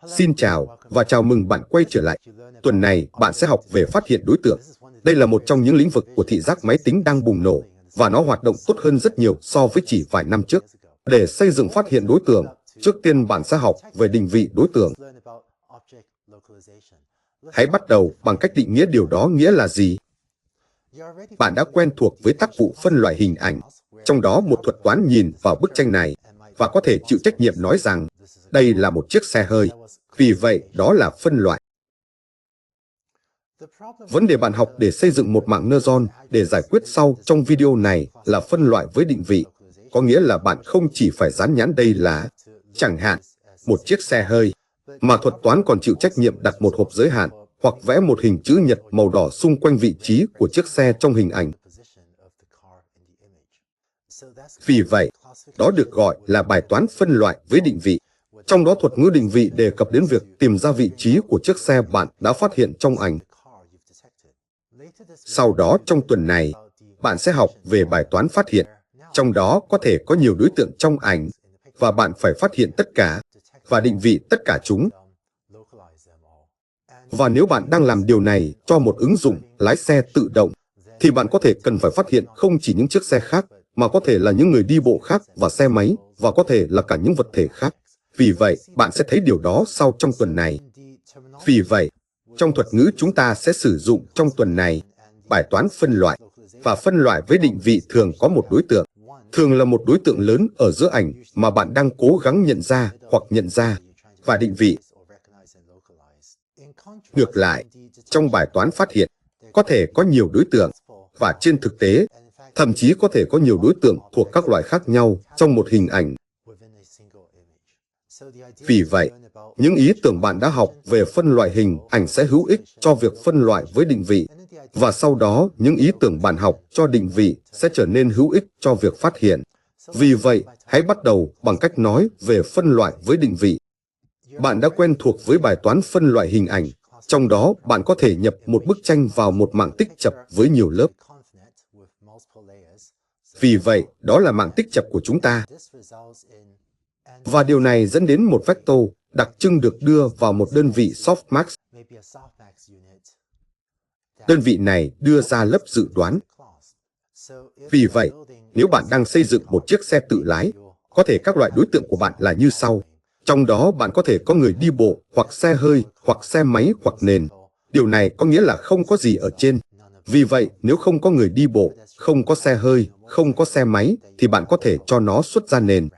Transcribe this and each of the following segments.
Xin chào và chào mừng bạn quay trở lại. Tuần này bạn sẽ học về phát hiện đối tượng. Đây là một trong những lĩnh vực của thị giác máy tính đang bùng nổ và nó hoạt động tốt hơn rất nhiều so với chỉ vài năm trước. Để xây dựng phát hiện đối tượng, trước tiên bạn sẽ học về định vị đối tượng. Hãy bắt đầu bằng cách định nghĩa điều đó nghĩa là gì. Bạn đã quen thuộc với tác vụ phân loại hình ảnh, trong đó một thuật toán nhìn vào bức tranh này và có thể chịu trách nhiệm nói rằng đây là một chiếc xe hơi. Vì vậy, đó là phân loại. Vấn đề bạn học để xây dựng một mạng neuron để giải quyết sau trong video này là phân loại với định vị. Có nghĩa là bạn không chỉ phải dán nhãn đây là, chẳng hạn, một chiếc xe hơi, mà thuật toán còn chịu trách nhiệm đặt một hộp giới hạn hoặc vẽ một hình chữ nhật màu đỏ xung quanh vị trí của chiếc xe trong hình ảnh. Vì vậy, đó được gọi là bài toán phân loại với định vị. Trong đó thuật ngữ định vị đề cập đến việc tìm ra vị trí của chiếc xe bạn đã phát hiện trong ảnh. Sau đó trong tuần này, bạn sẽ học về bài toán phát hiện. Trong đó có thể có nhiều đối tượng trong ảnh, và bạn phải phát hiện tất cả, và định vị tất cả chúng. Và nếu bạn đang làm điều này cho một ứng dụng lái xe tự động, thì bạn có thể cần phải phát hiện không chỉ những chiếc xe khác, mà có thể là những người đi bộ khác và xe máy, và có thể là cả những vật thể khác. Vì vậy, bạn sẽ thấy điều đó sau trong tuần này. Vì vậy, trong thuật ngữ chúng ta sẽ sử dụng trong tuần này, bài toán phân loại, và phân loại với định vị thường có một đối tượng. Thường là một đối tượng lớn ở giữa ảnh mà bạn đang cố gắng nhận ra hoặc nhận ra, và định vị. Ngược lại, trong bài toán phát hiện, có thể có nhiều đối tượng, và trên thực tế, thậm chí có thể có nhiều đối tượng thuộc các loại khác nhau trong một hình ảnh. Vì vậy, những ý tưởng bạn đã học về phân loại hình ảnh sẽ hữu ích cho việc phân loại với định vị, và sau đó những ý tưởng bạn học cho định vị sẽ trở nên hữu ích cho việc phát hiện. Vì vậy, hãy bắt đầu bằng cách nói về phân loại với định vị. Bạn đã quen thuộc với bài toán phân loại hình ảnh, trong đó bạn có thể nhập một bức tranh vào một mạng tích chập với nhiều lớp. Vì vậy, đó là mạng tích chập của chúng ta. Và điều này dẫn đến một vector đặc trưng được đưa vào một đơn vị softmax. Đơn vị này đưa ra lớp dự đoán. Vì vậy, nếu bạn đang xây dựng một chiếc xe tự lái, có thể các loại đối tượng của bạn là như sau. Trong đó bạn có thể có người đi bộ, hoặc xe hơi, hoặc xe máy, hoặc nền. Điều này có nghĩa là không có gì ở trên. Vì vậy, nếu không có người đi bộ, không có xe hơi, không có xe máy, thì bạn có thể cho nó xuất ra nền.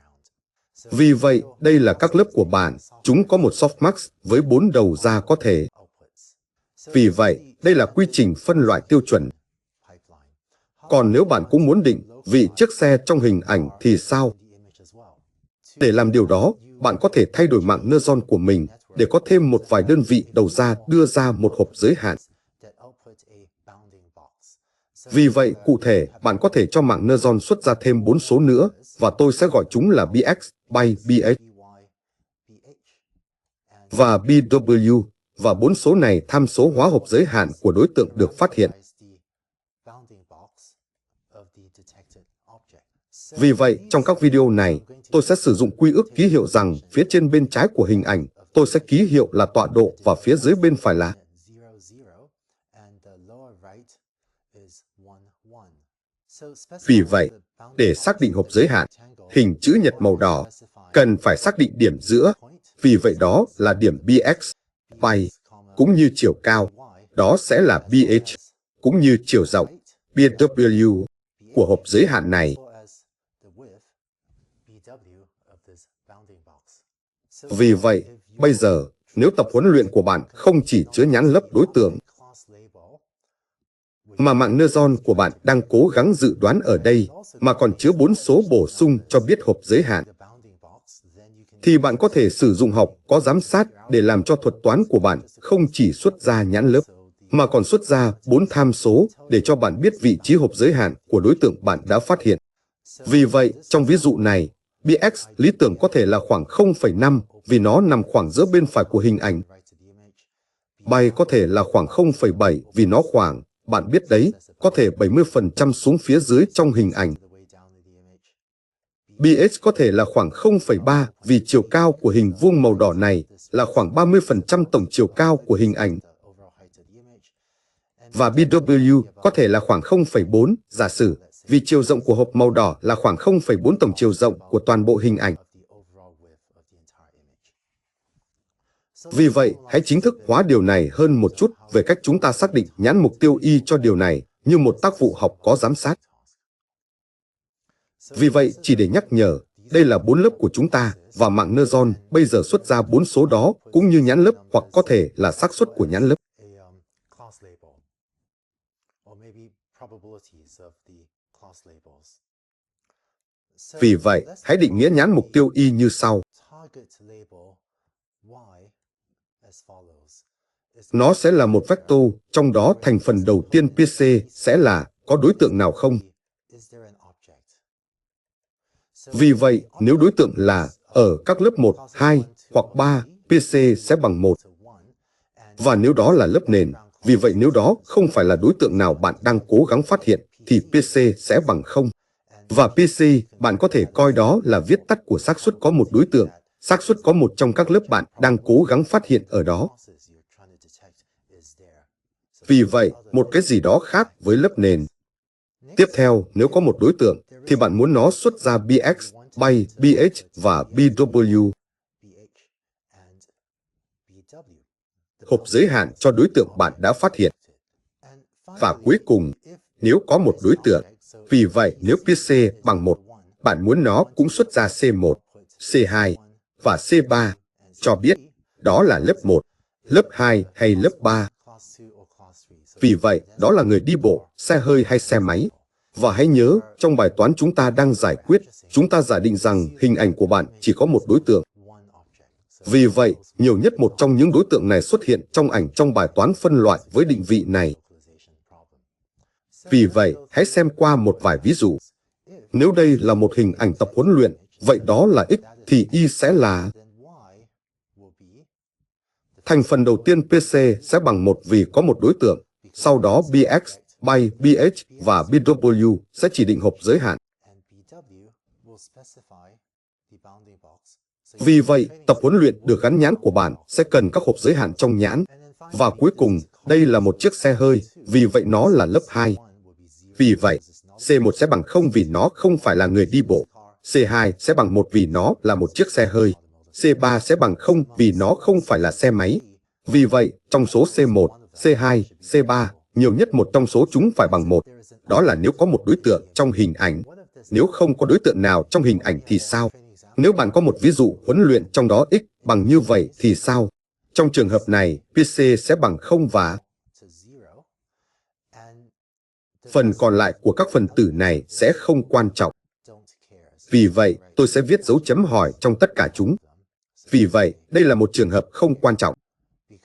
Vì vậy, đây là các lớp của bạn. Chúng có một softmax với 4 đầu ra có thể. Vì vậy, đây là quy trình phân loại tiêu chuẩn. Còn nếu bạn cũng muốn định vị chiếc xe trong hình ảnh thì sao? Để làm điều đó, bạn có thể thay đổi mạng neuron của mình để có thêm một vài đơn vị đầu ra đưa ra một hộp giới hạn. Vì vậy, cụ thể, bạn có thể cho mạng neuron xuất ra thêm 4 số nữa, và tôi sẽ gọi chúng là BX, by BH, và BW, và 4 số này tham số hóa hộp giới hạn của đối tượng được phát hiện. Vì vậy, trong các video này, tôi sẽ sử dụng quy ước ký hiệu rằng phía trên bên trái của hình ảnh, tôi sẽ ký hiệu là tọa độ và phía dưới bên phải là. Vì vậy, để xác định hộp giới hạn, hình chữ nhật màu đỏ, cần phải xác định điểm giữa. Vì vậy đó là điểm BX, by, cũng như chiều cao, đó sẽ là BH, cũng như chiều rộng, BW, của hộp giới hạn này. Vì vậy, bây giờ, nếu tập huấn luyện của bạn không chỉ chứa nhãn lớp đối tượng, mà mạng neuron của bạn đang cố gắng dự đoán ở đây, mà còn chứa 4 số bổ sung cho biết hộp giới hạn, thì bạn có thể sử dụng học có giám sát để làm cho thuật toán của bạn không chỉ xuất ra nhãn lớp, mà còn xuất ra 4 tham số để cho bạn biết vị trí hộp giới hạn của đối tượng bạn đã phát hiện. Vì vậy, trong ví dụ này, BX lý tưởng có thể là khoảng 0,5 vì nó nằm khoảng giữa bên phải của hình ảnh. By có thể là khoảng 0,7 vì nó khoảng, bạn biết đấy, có thể 70% xuống phía dưới trong hình ảnh. BH có thể là khoảng 0,3 vì chiều cao của hình vuông màu đỏ này là khoảng 30% tổng chiều cao của hình ảnh. Và BW có thể là khoảng 0,4, giả sử, vì chiều rộng của hộp màu đỏ là khoảng 0,4 tổng chiều rộng của toàn bộ hình ảnh. Vì vậy, hãy chính thức hóa điều này hơn một chút về cách chúng ta xác định nhãn mục tiêu Y cho điều này như một tác vụ học có giám sát. Vì vậy, chỉ để nhắc nhở, đây là 4 lớp của chúng ta, và mạng Neutron bây giờ xuất ra 4 số đó cũng như nhãn lớp hoặc có thể là xác suất của nhãn lớp. Vì vậy, hãy định nghĩa nhãn mục tiêu Y như sau. Nó sẽ là một vector, trong đó thành phần đầu tiên PC sẽ là có đối tượng nào không? Vì vậy, nếu đối tượng là ở các lớp 1, 2 hoặc 3, PC sẽ bằng 1. Và nếu đó là lớp nền, vì vậy nếu đó không phải là đối tượng nào bạn đang cố gắng phát hiện, thì PC sẽ bằng 0. Và PC, bạn có thể coi đó là viết tắt của xác suất có một đối tượng, xác suất có một trong các lớp bạn đang cố gắng phát hiện ở đó. Vì vậy, một cái gì đó khác với lớp nền. Tiếp theo, nếu có một đối tượng, thì bạn muốn nó xuất ra BX, bay, BH và BW. Hộp giới hạn cho đối tượng bạn đã phát hiện. Và cuối cùng, nếu có một đối tượng, vì vậy nếu PC bằng 1, bạn muốn nó cũng xuất ra C1, C2 và C3, cho biết đó là lớp 1, lớp 2 hay lớp 3. Vì vậy, đó là người đi bộ, xe hơi hay xe máy. Và hãy nhớ, trong bài toán chúng ta đang giải quyết, chúng ta giả định rằng hình ảnh của bạn chỉ có một đối tượng. Vì vậy, nhiều nhất một trong những đối tượng này xuất hiện trong ảnh trong bài toán phân loại với định vị này. Vì vậy, hãy xem qua một vài ví dụ. Nếu đây là một hình ảnh tập huấn luyện, vậy đó là X, thì Y sẽ là... Thành phần đầu tiên PC sẽ bằng 1 vì có một đối tượng, sau đó BX, bay, BH và BW sẽ chỉ định hộp giới hạn. Vì vậy, tập huấn luyện được gắn nhãn của bạn sẽ cần các hộp giới hạn trong nhãn. Và cuối cùng, đây là một chiếc xe hơi, vì vậy nó là lớp 2. Vì vậy, C1 sẽ bằng 0 vì nó không phải là người đi bộ. C2 sẽ bằng 1 vì nó là một chiếc xe hơi. C3 sẽ bằng 0 vì nó không phải là xe máy. Vì vậy, trong số C1, C2, C3, nhiều nhất một trong số chúng phải bằng 1. Đó là nếu có một đối tượng trong hình ảnh. Nếu không có đối tượng nào trong hình ảnh thì sao? Nếu bạn có một ví dụ huấn luyện trong đó X bằng như vậy thì sao? Trong trường hợp này, PC sẽ bằng 0 và phần còn lại của các phần tử này sẽ không quan trọng. Vì vậy, tôi sẽ viết dấu chấm hỏi trong tất cả chúng. Vì vậy, đây là một trường hợp không quan trọng.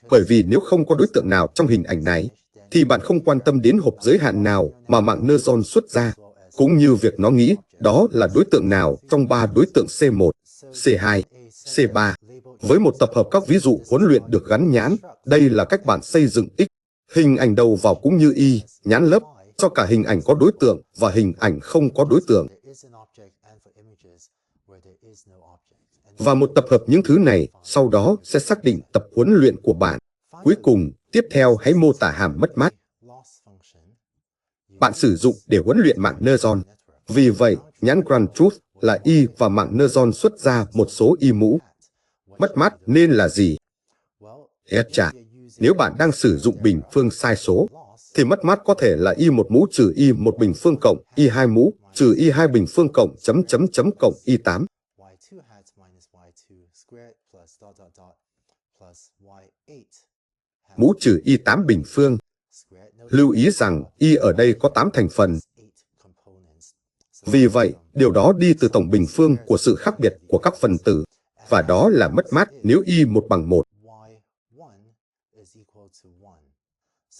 Bởi vì nếu không có đối tượng nào trong hình ảnh này, thì bạn không quan tâm đến hộp giới hạn nào mà mạng Neutron xuất ra, cũng như việc nó nghĩ đó là đối tượng nào trong 3 đối tượng C1, C2, C3. Với một tập hợp các ví dụ huấn luyện được gắn nhãn, đây là cách bạn xây dựng X. Hình ảnh đầu vào cũng như Y, nhãn lớp, cho cả hình ảnh có đối tượng và hình ảnh không có đối tượng. Và một tập hợp những thứ này sau đó sẽ xác định tập huấn luyện của bạn. Cuối cùng, tiếp theo hãy mô tả hàm mất mát bạn sử dụng để huấn luyện mạng Neutron. Vì vậy, nhãn Grand Truth là Y và mạng Neutron xuất ra một số Y mũ. Mất mát nên là gì? Hết trả. Nếu bạn đang sử dụng bình phương sai số, thì mất mát có thể là Y1 mũ trừ Y1 bình phương cộng Y2 mũ trừ Y2 bình phương cộng cộng Y8. Mũ trừ Y8 bình phương. Lưu ý rằng Y ở đây có 8 thành phần. Vì vậy, điều đó đi từ tổng bình phương của sự khác biệt của các phần tử, và đó là mất mát nếu Y1 bằng 1.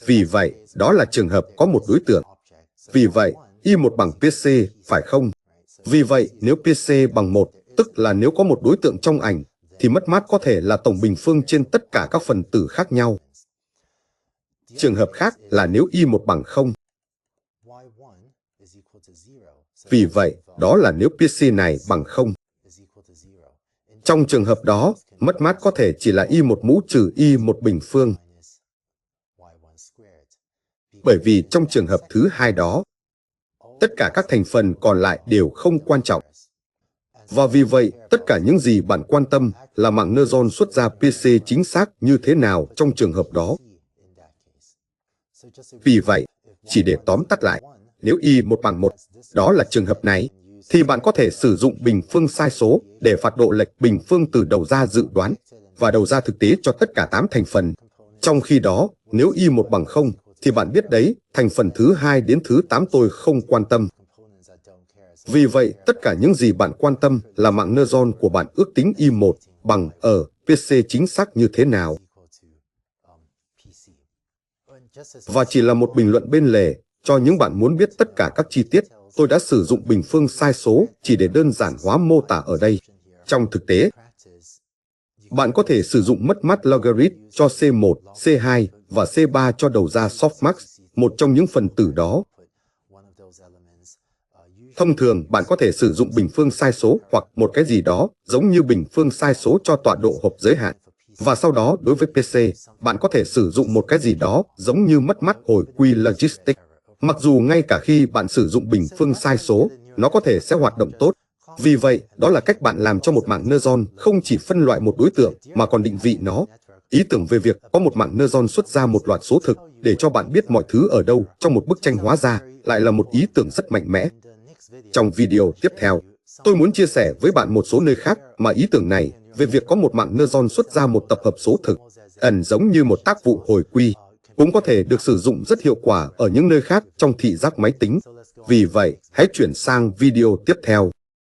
Vì vậy, đó là trường hợp có một đối tượng. Vì vậy, Y1 bằng PC, phải không? Vì vậy, nếu PC bằng 1, tức là nếu có một đối tượng trong ảnh, thì mất mát có thể là tổng bình phương trên tất cả các phần tử khác nhau. Trường hợp khác là nếu Y1 bằng 0. Vì vậy, đó là nếu PC này bằng 0. Trong trường hợp đó, mất mát có thể chỉ là y1 mũ trừ y1 bình phương. Bởi vì trong trường hợp thứ hai đó, tất cả các thành phần còn lại đều không quan trọng. Và vì vậy, tất cả những gì bạn quan tâm là mạng neuron xuất ra PC chính xác như thế nào trong trường hợp đó. Vì vậy, chỉ để tóm tắt lại, nếu y1 bằng 1, đó là trường hợp này, thì bạn có thể sử dụng bình phương sai số để phạt độ lệch bình phương từ đầu ra dự đoán và đầu ra thực tế cho tất cả 8 thành phần. Trong khi đó, nếu y1 bằng 0, thì bạn biết đấy, thành phần thứ 2 đến thứ 8 tôi không quan tâm. Vì vậy, tất cả những gì bạn quan tâm là mạng neuron của bạn ước tính y1 bằng ở PC chính xác như thế nào. Và chỉ là một bình luận bên lề, cho những bạn muốn biết tất cả các chi tiết, tôi đã sử dụng bình phương sai số chỉ để đơn giản hóa mô tả ở đây. Trong thực tế, bạn có thể sử dụng mất mát logarit cho C1, C2 và C3 cho đầu ra softmax, một trong những phần tử đó. Thông thường, bạn có thể sử dụng bình phương sai số hoặc một cái gì đó giống như bình phương sai số cho tọa độ hộp giới hạn. Và sau đó, đối với PC, bạn có thể sử dụng một cái gì đó giống như mất mát hồi quy logistic. Mặc dù ngay cả khi bạn sử dụng bình phương sai số, nó có thể sẽ hoạt động tốt. Vì vậy, đó là cách bạn làm cho một mạng neuron không chỉ phân loại một đối tượng mà còn định vị nó. Ý tưởng về việc có một mạng neuron xuất ra một loạt số thực để cho bạn biết mọi thứ ở đâu trong một bức tranh hóa ra lại là một ý tưởng rất mạnh mẽ. Trong video tiếp theo, tôi muốn chia sẻ với bạn một số nơi khác mà ý tưởng này về việc có một mạng neuron xuất ra một tập hợp số thực, ẩn giống như một tác vụ hồi quy, cũng có thể được sử dụng rất hiệu quả ở những nơi khác trong thị giác máy tính. Vì vậy, hãy chuyển sang video tiếp theo.